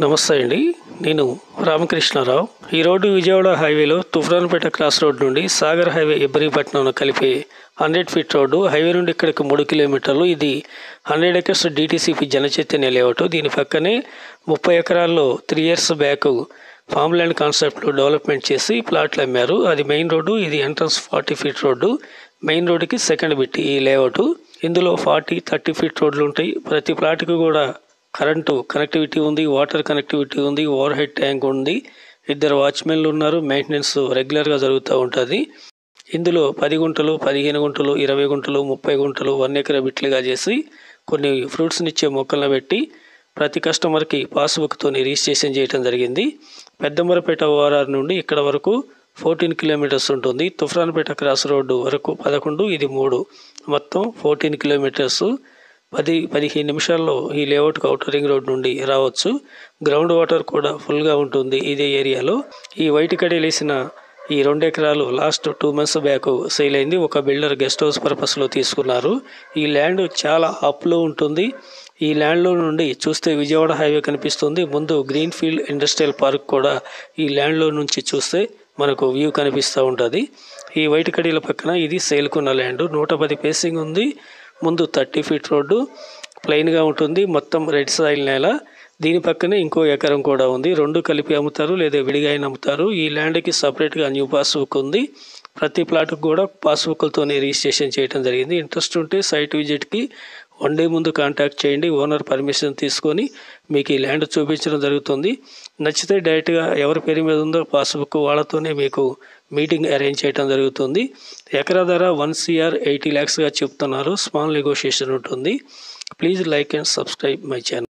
నమస్తే అండి. నేను రామకృష్ణారావు. ఈ రోడ్డు విజయవాడ హైవేలో తుఫ్రాన్పేట క్రాస్ రోడ్ నుండి సాగర్ హైవే ఇబ్రహీపట్నం కలిపే 100 ఫీట్ రోడ్డు. హైవే నుండి ఇక్కడికి 3 కిలోమీటర్లు. ఇది 100 ఎకర్స్ DTCP జనచైతన్య లేఅవుట్. దీని పక్కనే 30 ఎకరాల్లో 3 years బ్యాక్ ఫామ్ ల్యాండ్ కాన్సెప్ట్లో డెవలప్మెంట్ చేసి ప్లాట్లు అమ్మారు. అది మెయిన్ రోడ్డు. ఇది ఎంట్రన్స్ 40 ఫీట్ రోడ్డు. మెయిన్ రోడ్డుకి సెకండ్ బిట్ ఈ లేఅవుట్. ఇందులో 40-30 ఫీట్ రోడ్లు ఉంటాయి. ప్రతి ప్లాట్కి కూడా కరెంటు కనెక్టివిటీ ఉంది, వాటర్ కనెక్టివిటీ ఉంది, ఓవర్ హెడ్ ట్యాంక్ ఉంది, 2 వాచ్మెన్లు ఉన్నారు. మెయింటెనెన్స్ రెగ్యులర్గా జరుగుతూ ఉంటుంది. ఇందులో 10 గుంటలు, 15 గుంటలు, 20 గుంటలు, 30 గుంటలు 1 ఎకర బిట్లుగా చేసి కొన్ని ఫ్రూట్స్నిచ్చే మొక్కలను పెట్టి ప్రతి కస్టమర్కి పాస్బుక్తో రిజిస్ట్రేషన్ చేయడం జరిగింది. పెద్దమరపేట ORR నుండి ఇక్కడ వరకు 14 కిలోమీటర్స్ ఉంటుంది. తుఫ్రాన్పేట క్రాస్ రోడ్డు వరకు 11, ఇది 3, మొత్తం 14 కిలోమీటర్స్. 10-15 నిమిషాల్లో ఈ లేఅవుట్కి అవుటర్ రింగ్ రోడ్ నుండి రావచ్చు. గ్రౌండ్ వాటర్ కూడా ఫుల్గా ఉంటుంది ఇదే ఏరియాలో. ఈ వైట్ కడేలేసిన ఈ 2 ఎకరాలు లాస్ట్ 2 months బ్యాక్ సేల్ అయింది. ఒక బిల్డర్ గెస్ట్ హౌస్ పర్పస్లో తీసుకున్నారు. ఈ ల్యాండ్ చాలా అప్లో ఉంటుంది. ఈ ల్యాండ్లో నుండి చూస్తే విజయవాడ హైవే కనిపిస్తుంది. ముందు గ్రీన్ ఫీల్డ్ ఇండస్ట్రియల్ పార్క్ కూడా ఈ ల్యాండ్లో నుంచి చూస్తే మనకు వ్యూ కనిపిస్తూ ఉంటుంది. ఈ వైట్ కడీల పక్కన ఇది సేల్కున్న ల్యాండ్. 110 పేసింగ్ ఉంది. ముందు 30 ఫీట్ రోడ్డు ప్లెయిన్గా ఉంటుంది. మొత్తం రెడ్ సాయిల్ నేల. దీని పక్కనే ఇంకో ఎకరం కూడా ఉంది. 2 కలిపి అమ్ముతారు లేదా విడిగా అయినా అమ్ముతారు. ఈ ల్యాండ్కి సపరేట్గా న్యూ పాస్బుక్ ఉంది. ప్రతి ప్లాట్కి కూడా పాస్బుక్లతోనే రిజిస్ట్రేషన్ చేయడం జరిగింది. ఇంట్రెస్ట్ ఉంటే సైట్ విజిట్కి 1 day ముందు కాంటాక్ట్ చేయండి. ఓనర్ పర్మిషన్ తీసుకొని మీకు ఈ ల్యాండ్ చూపించడం జరుగుతుంది. నచ్చితే డైరెక్ట్గా ఎవరి పేరు మీద ఉందో పాస్బుక్ వాళ్ళతోనే మీకు మీటింగ్ అరేంజ్ చేయడం జరుగుతుంది. ఎకరా ధర 1 crore 80 lakhsగా చెప్తున్నారు. స్మాల్ నెగోషియేషన్ ఉంటుంది. Please like and subscribe my channel.